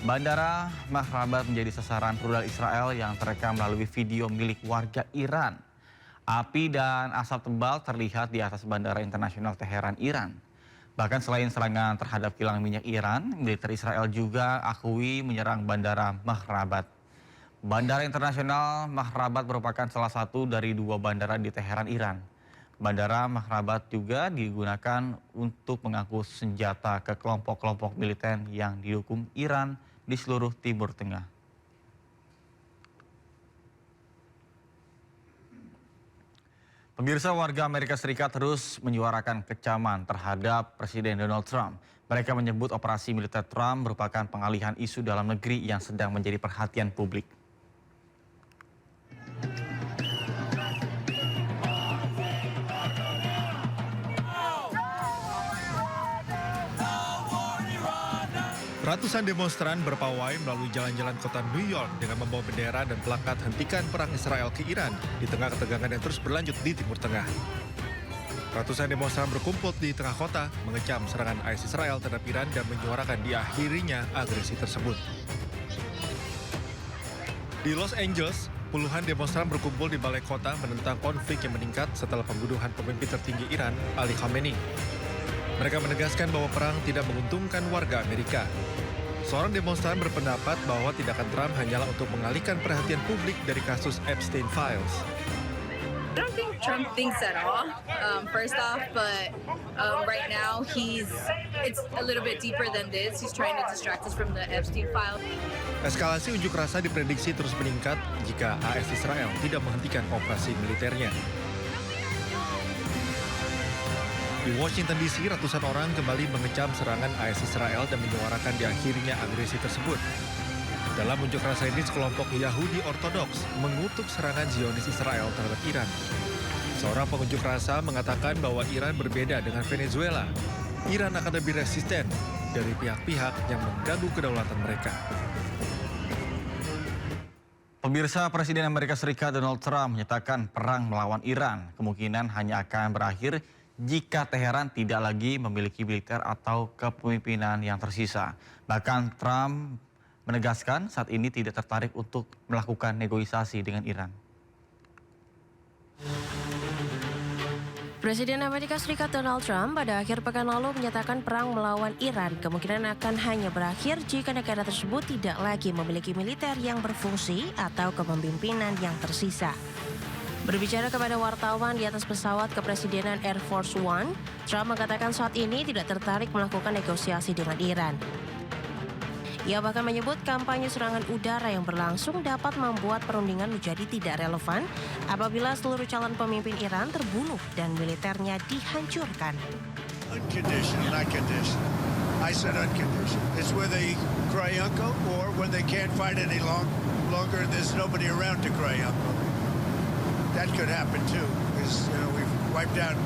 Bandara Mahrabat menjadi sasaran rudal Israel yang terekam melalui video milik warga Iran. Api dan asap tebal terlihat di atas Bandara Internasional Teheran, Iran. Bahkan selain serangan terhadap kilang minyak Iran, militer Israel juga akui menyerang Bandara Mahrabat. Bandara Internasional Mahrabat merupakan salah satu dari dua bandara di Teheran, Iran. Bandara Mahrabat juga digunakan untuk mengangkut senjata ke kelompok-kelompok militer yang didukung Iran di seluruh Timur Tengah. Pemirsa, warga Amerika Serikat terus menyuarakan kecaman terhadap Presiden Donald Trump. Mereka menyebut operasi militer Trump merupakan pengalihan isu dalam negeri yang sedang menjadi perhatian publik. Ratusan demonstran berpawai melalui jalan-jalan kota New York dengan membawa bendera dan plakat hentikan perang Israel ke Iran di tengah ketegangan yang terus berlanjut di Timur Tengah. Ratusan demonstran berkumpul di tengah kota mengecam serangan IS Israel terhadap Iran dan menyuarakan diakhirinya agresi tersebut. Di Los Angeles, puluhan demonstran berkumpul di balai kota menentang konflik yang meningkat setelah pembunuhan pemimpin tertinggi Iran, Ali Khamenei. Mereka menegaskan bahwa perang tidak menguntungkan warga Amerika. Seorang demonstran berpendapat bahwa tindakan Trump hanyalah untuk mengalihkan perhatian publik dari kasus Epstein Files. I don't think Trump thinks at all, first off, but right now it's a little bit deeper than this. He's trying to distract us from the Epstein file. Eskalasi unjuk rasa diprediksi terus meningkat jika AS Israel tidak menghentikan operasi militernya. Di Washington DC, ratusan orang kembali mengecam serangan AS Israel dan menyuarakan diakhirinya agresi tersebut. Dalam unjuk rasa ini, sekelompok Yahudi Ortodoks mengutuk serangan Zionis Israel terhadap Iran. Seorang pengunjuk rasa mengatakan bahwa Iran berbeda dengan Venezuela. Iran akan lebih resisten dari pihak-pihak yang mengganggu kedaulatan mereka. Pemirsa, Presiden Amerika Serikat Donald Trump menyatakan perang melawan Iran kemungkinan hanya akan berakhir jika Teheran tidak lagi memiliki militer atau kepemimpinan yang tersisa. Bahkan Trump menegaskan saat ini tidak tertarik untuk melakukan negosiasi dengan Iran. Presiden Amerika Serikat Donald Trump pada akhir pekan lalu menyatakan perang melawan Iran kemungkinan akan hanya berakhir jika negara tersebut tidak lagi memiliki militer yang berfungsi atau kepemimpinan yang tersisa. Berbicara kepada wartawan di atas pesawat kepresidenan Air Force One, Trump mengatakan saat ini tidak tertarik melakukan negosiasi dengan Iran. Ia bahkan menyebut kampanye serangan udara yang berlangsung dapat membuat perundingan menjadi tidak relevan apabila seluruh calon pemimpin Iran terbunuh dan militernya dihancurkan. Unconditional, not conditional. I said unconditional. It's where they cry uncle or when they can't fight any longer and there's nobody around to cry uncle. That could happen too, because we've wiped out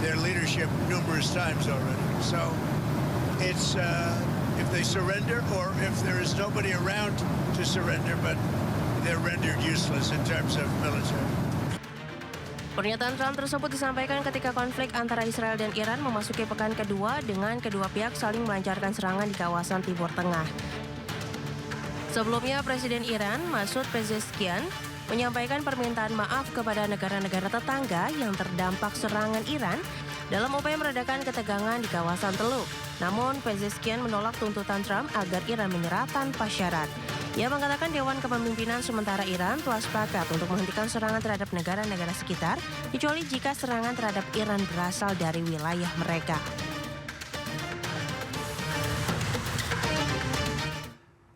their leadership numerous times already. So it's if they surrender or if there is nobody around to surrender, but they're rendered useless in terms of military. Pernyataan Trump tersebut disampaikan ketika konflik antara Israel dan Iran memasuki pekan kedua dengan kedua pihak saling melancarkan serangan di kawasan Timur Tengah. Sebelumnya, Presiden Iran, Masoud Pezeshkian, menyampaikan permintaan maaf kepada negara-negara tetangga yang terdampak serangan Iran dalam upaya meredakan ketegangan di kawasan Teluk. Namun, Pezeshkian menolak tuntutan Trump agar Iran menyerah tanpa syarat. Ia mengatakan Dewan Kepemimpinan Sementara Iran telah sepakat untuk menghentikan serangan terhadap negara-negara sekitar, kecuali jika serangan terhadap Iran berasal dari wilayah mereka.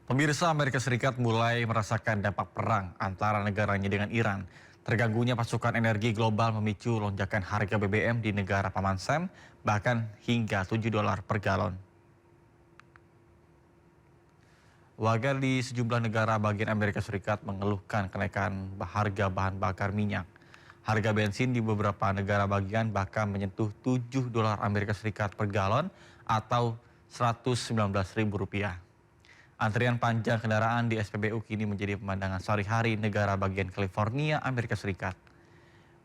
Pemirsa, Amerika Serikat mulai merasakan dampak perang antara negaranya dengan Iran. Terganggunya pasokan energi global memicu lonjakan harga BBM di negara Paman Sam, bahkan hingga $7 per galon. Warga di sejumlah negara bagian Amerika Serikat mengeluhkan kenaikan harga bahan bakar minyak. Harga bensin di beberapa negara bagian bahkan menyentuh $7 Amerika Serikat per galon atau Rp119.000. Antrian panjang kendaraan di SPBU kini menjadi pemandangan sehari-hari negara bagian California, Amerika Serikat.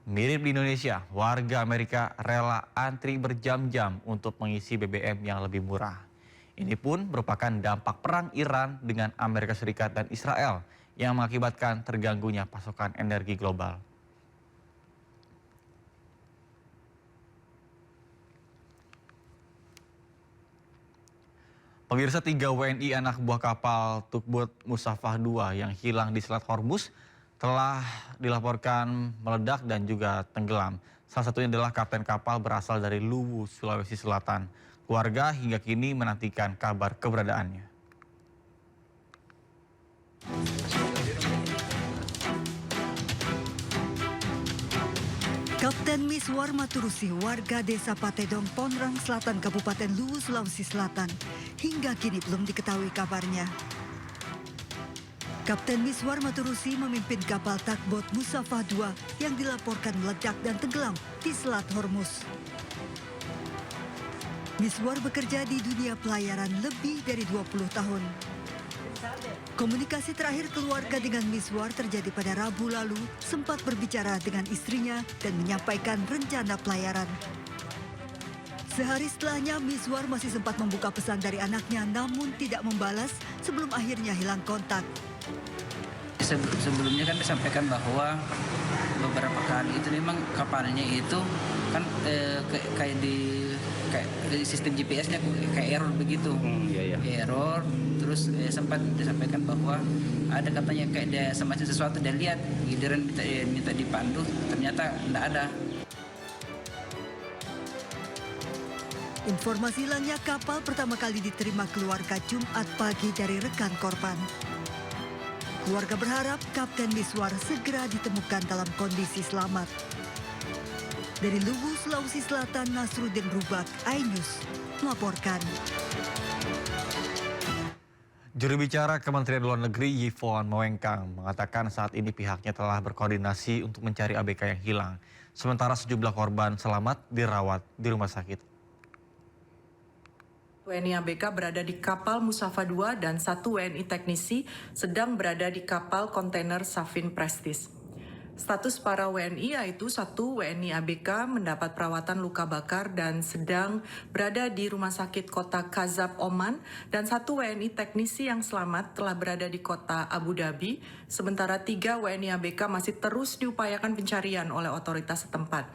Mirip di Indonesia, warga Amerika rela antri berjam-jam untuk mengisi BBM yang lebih murah. Ini pun merupakan dampak perang Iran dengan Amerika Serikat dan Israel yang mengakibatkan terganggunya pasokan energi global. Pemirsa, 3 WNI anak buah kapal Tugboat Musafah II yang hilang di Selat Hormuz telah dilaporkan meledak dan juga tenggelam. Salah satunya adalah kapten kapal berasal dari Luwu, Sulawesi Selatan. Keluarga hingga kini menantikan kabar keberadaannya. Kapten Miswar Maturusi, warga desa Patedong, Ponrang Selatan, Kabupaten Luwu, Sulawesi Selatan, hingga kini belum diketahui kabarnya. Kapten Miswar Maturusi memimpin kapal Tugboat Musafah II yang dilaporkan meledak dan tenggelam di Selat Hormuz. Miswar bekerja di dunia pelayaran lebih dari 20 tahun. Komunikasi terakhir keluarga dengan Miswar terjadi pada Rabu lalu, sempat berbicara dengan istrinya dan menyampaikan rencana pelayaran. Sehari setelahnya, Miswar masih sempat membuka pesan dari anaknya namun tidak membalas sebelum akhirnya hilang kontak. Sebelumnya kan disampaikan bahwa beberapa kali itu memang kapalnya itu kan kayak di sistem GPS-nya kayak error begitu. Error, terus sempat disampaikan bahwa ada katanya kayak dia semacam sesuatu dia lihat, giliran minta dipandu, ternyata tidak ada. Informasi hilangnya kapal pertama kali diterima keluarga Jumat pagi dari rekan korban. Keluarga berharap Kapten Miswar segera ditemukan dalam kondisi selamat. Dari Luwu, Sulawesi Selatan, Nasruddin Rubak, iNews melaporkan. Juru bicara Kementerian Luar Negeri Yvonne Moengkang mengatakan saat ini pihaknya telah berkoordinasi untuk mencari ABK yang hilang. Sementara sejumlah korban selamat dirawat di rumah sakit. WNI ABK berada di kapal Musafah II dan 1 WNI teknisi sedang berada di kapal kontainer Safin Prestige. Status para WNI yaitu 1 WNI ABK mendapat perawatan luka bakar dan sedang berada di Rumah Sakit Kota Kazab, Oman, dan 1 WNI teknisi yang selamat telah berada di Kota Abu Dhabi, sementara 3 WNI ABK masih terus diupayakan pencarian oleh otoritas setempat.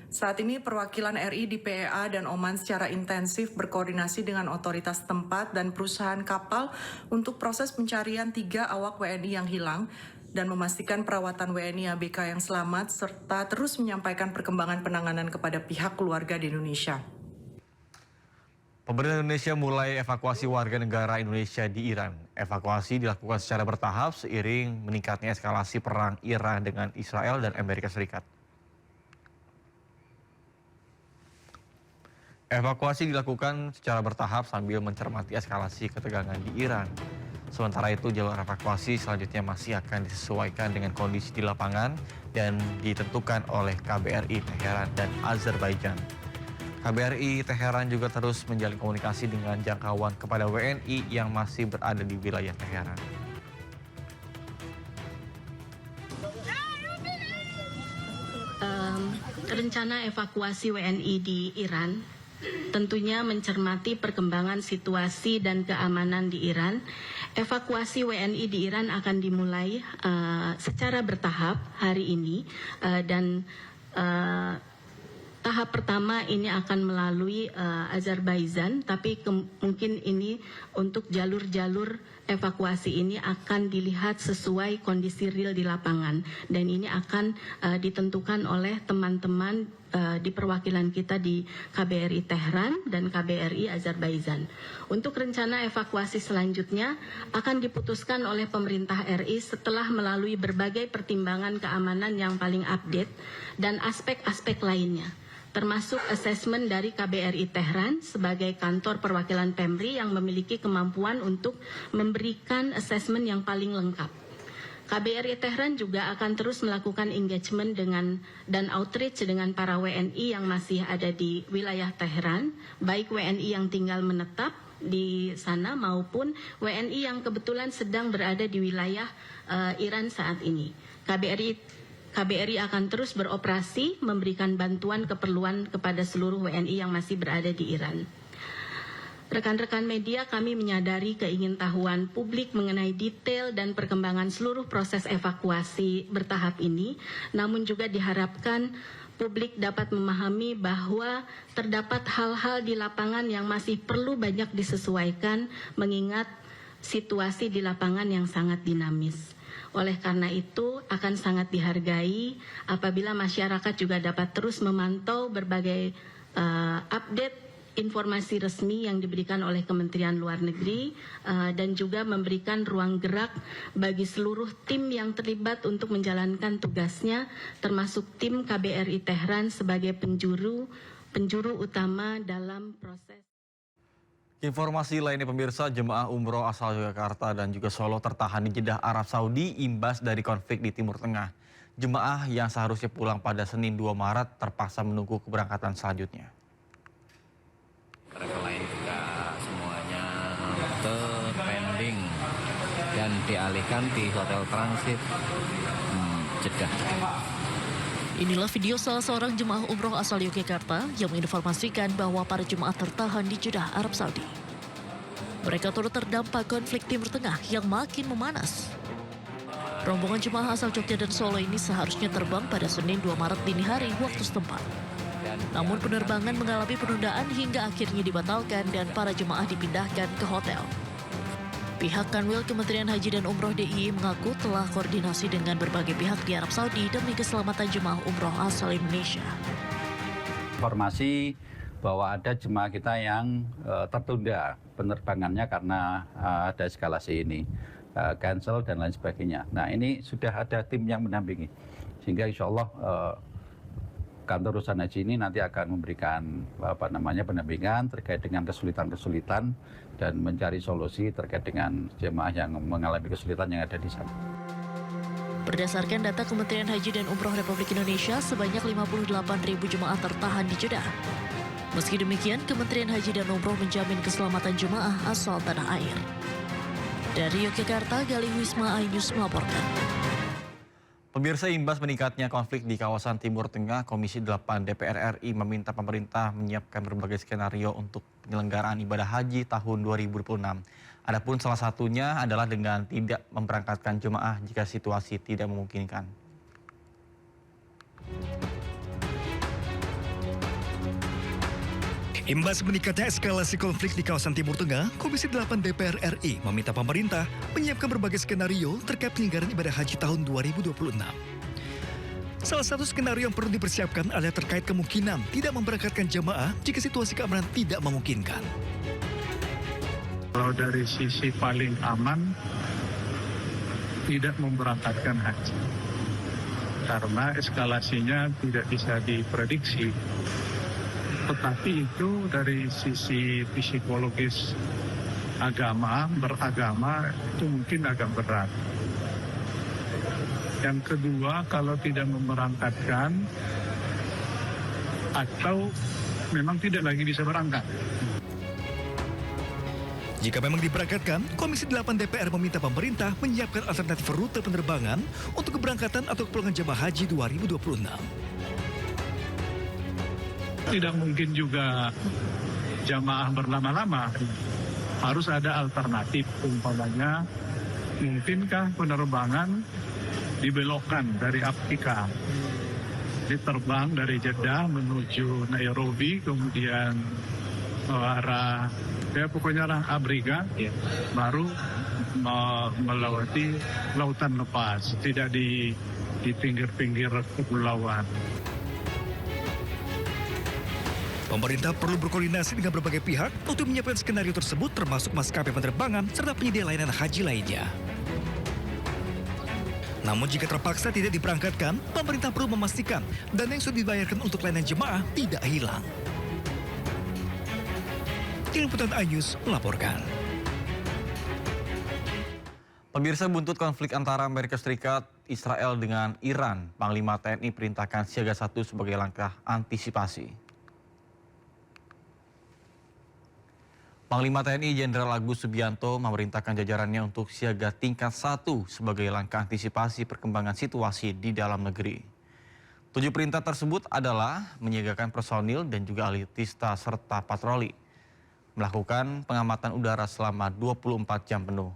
Saat ini perwakilan RI di PEA dan Oman secara intensif berkoordinasi dengan otoritas tempat dan perusahaan kapal untuk proses pencarian 3 awak WNI yang hilang dan memastikan perawatan WNI ABK yang selamat serta terus menyampaikan perkembangan penanganan kepada pihak keluarga di Indonesia. Pemerintah Indonesia mulai evakuasi warga negara Indonesia di Iran. Evakuasi dilakukan secara bertahap seiring meningkatnya eskalasi perang Iran dengan Israel dan Amerika Serikat. Evakuasi dilakukan secara bertahap sambil mencermati eskalasi ketegangan di Iran. Sementara itu, jalur evakuasi selanjutnya masih akan disesuaikan dengan kondisi di lapangan dan ditentukan oleh KBRI Teheran dan Azerbaijan. KBRI Teheran juga terus menjalin komunikasi dengan jangkauan kepada WNI yang masih berada di wilayah Teheran. Rencana evakuasi WNI di Iran tentunya mencermati perkembangan situasi dan keamanan di Iran. Evakuasi WNI di Iran akan dimulai secara bertahap hari ini dan tahap pertama ini akan melalui Azerbaijan, tapi mungkin ini untuk jalur-jalur evakuasi ini akan dilihat sesuai kondisi real di lapangan dan ini akan ditentukan oleh teman-teman di perwakilan kita di KBRI Tehran dan KBRI Azerbaijan. Untuk rencana evakuasi selanjutnya akan diputuskan oleh pemerintah RI setelah melalui berbagai pertimbangan keamanan yang paling update dan aspek-aspek lainnya, termasuk asesmen dari KBRI Tehran sebagai kantor perwakilan PEMRI yang memiliki kemampuan untuk memberikan asesmen yang paling lengkap. KBRI Tehran juga akan terus melakukan engagement dan outreach dengan para WNI yang masih ada di wilayah Tehran, baik WNI yang tinggal menetap di sana maupun WNI yang kebetulan sedang berada di wilayah Iran saat ini. KBRI akan terus beroperasi memberikan bantuan keperluan kepada seluruh WNI yang masih berada di Iran. Rekan-rekan media, kami menyadari keingintahuan publik mengenai detail dan perkembangan seluruh proses evakuasi bertahap ini, namun juga diharapkan publik dapat memahami bahwa terdapat hal-hal di lapangan yang masih perlu banyak disesuaikan mengingat situasi di lapangan yang sangat dinamis. Oleh karena itu, akan sangat dihargai apabila masyarakat juga dapat terus memantau berbagai update informasi resmi yang diberikan oleh Kementerian Luar Negeri dan juga memberikan ruang gerak bagi seluruh tim yang terlibat untuk menjalankan tugasnya, termasuk tim KBRI Tehran sebagai penjuru utama dalam proses. Informasi lainnya pemirsa, jemaah umroh asal Yogyakarta dan juga Solo tertahan di Jeddah, Arab Saudi imbas dari konflik di Timur Tengah. Jemaah yang seharusnya pulang pada Senin 2 Maret terpaksa menunggu keberangkatan selanjutnya. Travel lain juga semuanya terpending dan dialihkan di hotel transit Jeddah. Inilah video salah seorang jemaah umroh asal Yogyakarta yang menginformasikan bahwa para jemaah tertahan di Jeddah, Arab Saudi. Mereka turut terdampak konflik Timur Tengah yang makin memanas. Rombongan jemaah asal Jogja dan Solo ini seharusnya terbang pada Senin 2 Maret dini hari waktu setempat. Namun penerbangan mengalami penundaan hingga akhirnya dibatalkan dan para jemaah dipindahkan ke hotel. Pihak Kanwil Kementerian Haji dan Umroh DIY mengaku telah koordinasi dengan berbagai pihak di Arab Saudi demi keselamatan jemaah umroh asal Indonesia. Informasi bahwa ada jemaah kita yang tertunda penerbangannya karena ada eskalasi ini, cancel dan lain sebagainya. Nah, ini sudah ada tim yang mendampingi, sehingga insya Allah kantor urusan haji ini nanti akan memberikan pendampingan terkait dengan kesulitan-kesulitan dan mencari solusi terkait dengan jemaah yang mengalami kesulitan yang ada di sana. Berdasarkan data Kementerian Haji dan Umroh Republik Indonesia, sebanyak 58.000 jemaah tertahan di Jeddah. Meski demikian, Kementerian Haji dan Umroh menjamin keselamatan jemaah asal tanah air. Dari Yogyakarta, Galih Wisma iNews melaporkan. Pemirsa, imbas meningkatnya konflik di kawasan Timur Tengah, Komisi 8 DPR RI meminta pemerintah menyiapkan berbagai skenario untuk penyelenggaraan ibadah haji tahun 2026. Adapun salah satunya adalah dengan tidak memberangkatkan jemaah jika situasi tidak memungkinkan. Imbas meningkatnya eskalasi konflik di kawasan Timur Tengah, Komisi 8 DPR RI meminta pemerintah menyiapkan berbagai skenario terkait penyelenggaraan ibadah haji tahun 2026. Salah satu skenario yang perlu dipersiapkan adalah terkait kemungkinan tidak memberangkatkan jemaah jika situasi keamanan tidak memungkinkan. Kalau dari sisi paling aman, tidak memberangkatkan haji. Karena eskalasinya tidak bisa diprediksi. Tetapi itu dari sisi psikologis beragama itu mungkin agak berat. Yang kedua, kalau tidak memberangkatkan atau memang tidak lagi bisa berangkat. Jika memang diberangkatkan, Komisi 8 DPR meminta pemerintah menyiapkan alternatif rute penerbangan untuk keberangkatan atau kepulangan jemaah haji 2026. Tidak mungkin juga jamaah berlama-lama. Harus ada alternatif, umpamanya mungkinkah penerbangan dibelokkan dari Afrika, diterbang dari Jeddah menuju Nairobi, kemudian arah pokoknya arah Afrika, baru melewati lautan lepas, tidak di pinggir-pinggir kepulauan. Pemerintah perlu berkoordinasi dengan berbagai pihak untuk menyiapkan skenario tersebut, termasuk maskapai penerbangan serta penyedia layanan haji lainnya. Namun jika terpaksa tidak diberangkatkan, pemerintah perlu memastikan dana yang sudah dibayarkan untuk layanan jemaah tidak hilang. Tim Liputan iNews melaporkan. Pemirsa, buntut konflik antara Amerika Serikat, Israel dengan Iran, Panglima TNI perintahkan siaga 1 sebagai langkah antisipasi. Panglima TNI Jenderal Agus Subianto memerintahkan jajarannya untuk siaga tingkat 1 sebagai langkah antisipasi perkembangan situasi di dalam negeri. 7 perintah tersebut adalah menyiagakan personil dan juga alutsista serta patroli. melakukan pengamatan udara selama 24 jam penuh.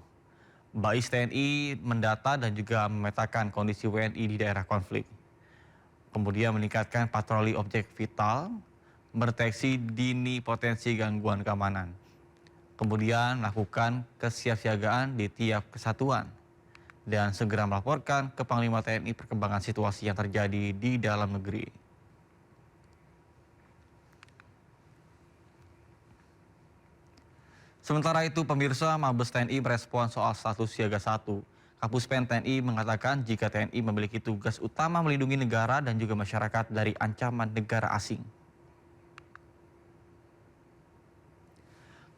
Bais TNI mendata dan juga memetakan kondisi WNI di daerah konflik. Kemudian meningkatkan patroli objek vital, mendeteksi dini potensi gangguan keamanan. Kemudian melakukan kesiapsiagaan di tiap kesatuan dan segera melaporkan ke Panglima TNI perkembangan situasi yang terjadi di dalam negeri. Sementara itu, pemirsa, Mabes TNI merespon soal status siaga 1. Kapuspen TNI mengatakan jika TNI memiliki tugas utama melindungi negara dan juga masyarakat dari ancaman negara asing.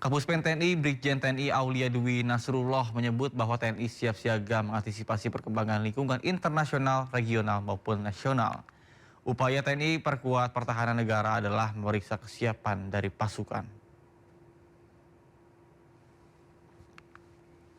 Kapuspen TNI Brigjen TNI Aulia Dwi Nasrullah menyebut bahwa TNI siap siaga mengantisipasi perkembangan lingkungan internasional, regional maupun nasional. Upaya TNI perkuat pertahanan negara adalah memeriksa kesiapan dari pasukan.